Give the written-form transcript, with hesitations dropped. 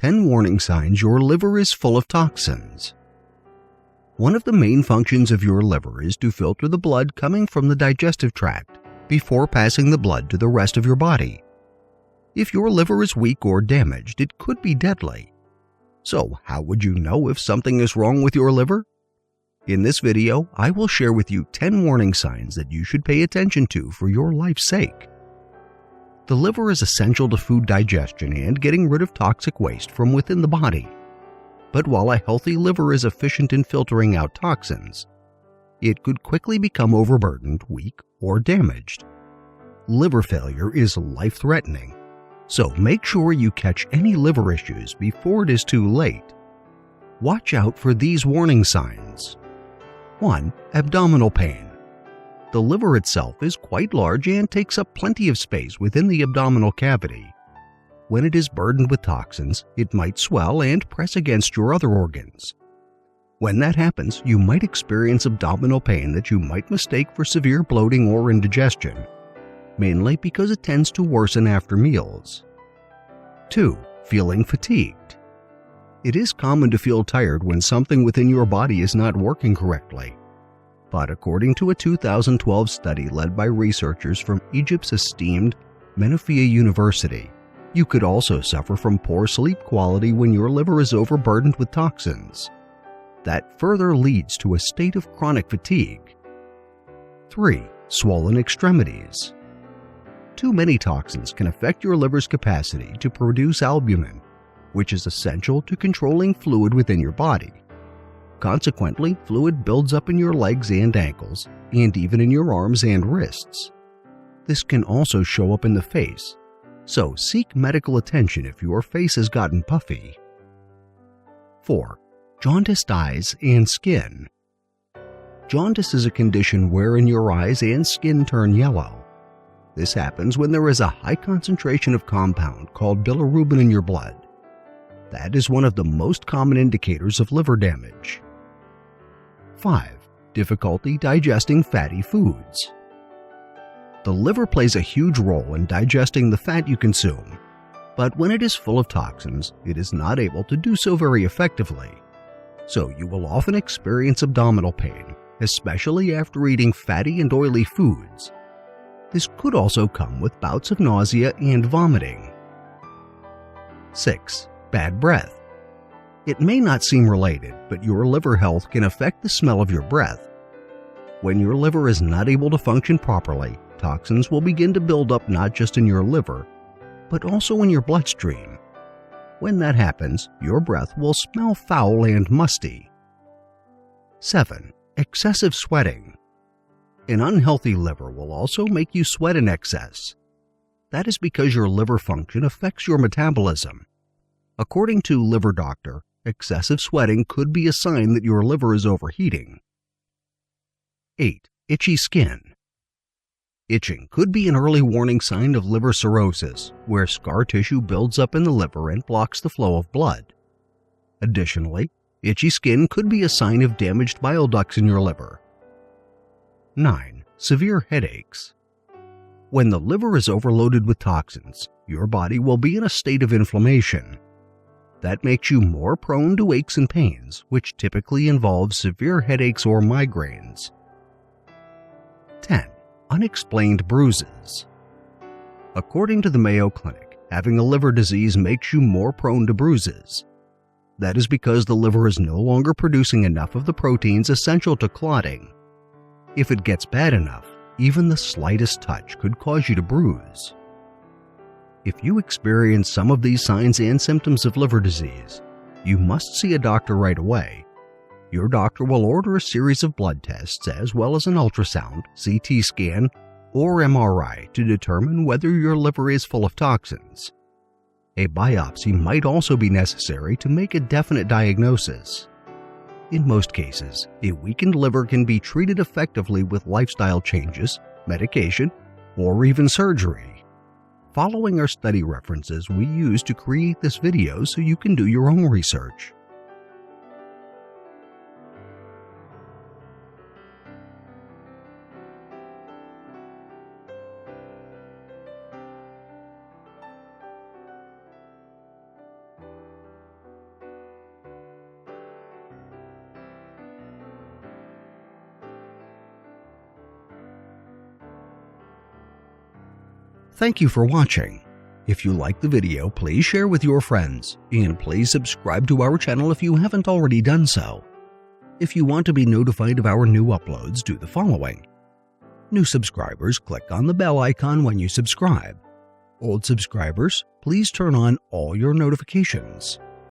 10 warning signs your liver is full of toxins. One of the main functions of your liver is to filter the blood coming from the digestive tract before passing the blood to the rest of your body. If your liver is weak or damaged, it could be deadly. So, how would you know if something is wrong with your liver? In this video, I will share with you 10 warning signs that you should pay attention to for your life's sake. The liver is essential to food digestion and getting rid of toxic waste from within the body. But while a healthy liver is efficient in filtering out toxins, it could quickly become overburdened, weak, or damaged. Liver failure is life-threatening, so make sure you catch any liver issues before it is too late. Watch out for these warning signs. 1. Abdominal pain. The liver itself is quite large and takes up plenty of space within the abdominal cavity. When it is burdened with toxins, it might swell and press against your other organs. When that happens, you might experience abdominal pain that you might mistake for severe bloating or indigestion, mainly because it tends to worsen after meals. 2. Feeling fatigued. It is common to feel tired when something within your body is not working correctly. But according to a 2012 study led by researchers from Egypt's esteemed NAUSEA University, you could also suffer from poor sleep quality when your liver is overburdened with toxins. That further leads to a state of chronic fatigue. 3. Swollen extremities. Too many toxins can affect your liver's capacity to produce albumin, which is essential to controlling fluid within your body. Consequently, fluid builds up in your legs and ankles, and even in your arms and wrists. This can also show up in the face, so seek medical attention if your face has gotten puffy. 4. Jaundiced eyes and skin. Jaundice is a condition wherein your eyes and skin turn yellow. This happens when there is a high concentration of compound called bilirubin in your blood. That is one of the most common indicators of liver damage. 5. Difficulty digesting fatty foods. The liver plays a huge role in digesting the fat you consume, but when it is full of toxins, it is not able to do so very effectively. So you will often experience abdominal pain, especially after eating fatty and oily foods. This could also come with bouts of nausea and vomiting. 6. Bad breath. It may not seem related, but your liver health can affect the smell of your breath. When your liver is not able to function properly, toxins will begin to build up not just in your liver, but also in your bloodstream. When that happens, your breath will smell foul and musty. 7. Excessive sweating. An unhealthy liver will also make you sweat in excess. That is because your liver function affects your metabolism. According to Liver Doctor, excessive sweating could be a sign that your liver is overheating. 8. Itchy skin. Itching could be an early warning sign of liver cirrhosis, where scar tissue builds up in the liver and blocks the flow of blood. Additionally, itchy skin could be a sign of damaged bile ducts in your liver. 9. Severe headaches. When the liver is overloaded with toxins, your body will be in a state of inflammation. That makes you more prone to aches and pains, which typically involve severe headaches or migraines. 10. Unexplained bruises. According to the Mayo Clinic, having a liver disease makes you more prone to bruises. That is because the liver is no longer producing enough of the proteins essential to clotting. If it gets bad enough, even the slightest touch could cause you to bruise. If you experience some of these signs and symptoms of liver disease, you must see a doctor right away. Your doctor will order a series of blood tests as well as an ultrasound, CT scan, or MRI to determine whether your liver is full of toxins. A biopsy might also be necessary to make a definite diagnosis. In most cases, a weakened liver can be treated effectively with lifestyle changes, medication, or even surgery. Following our study references we use to create this video so you can do your own research. Thank you for watching. If you liked the video, please share with your friends, and please subscribe to our channel if you haven't already done so. If you want to be notified of our new uploads, do the following. New subscribers, click on the bell icon when you subscribe. Old subscribers, please turn on all your notifications.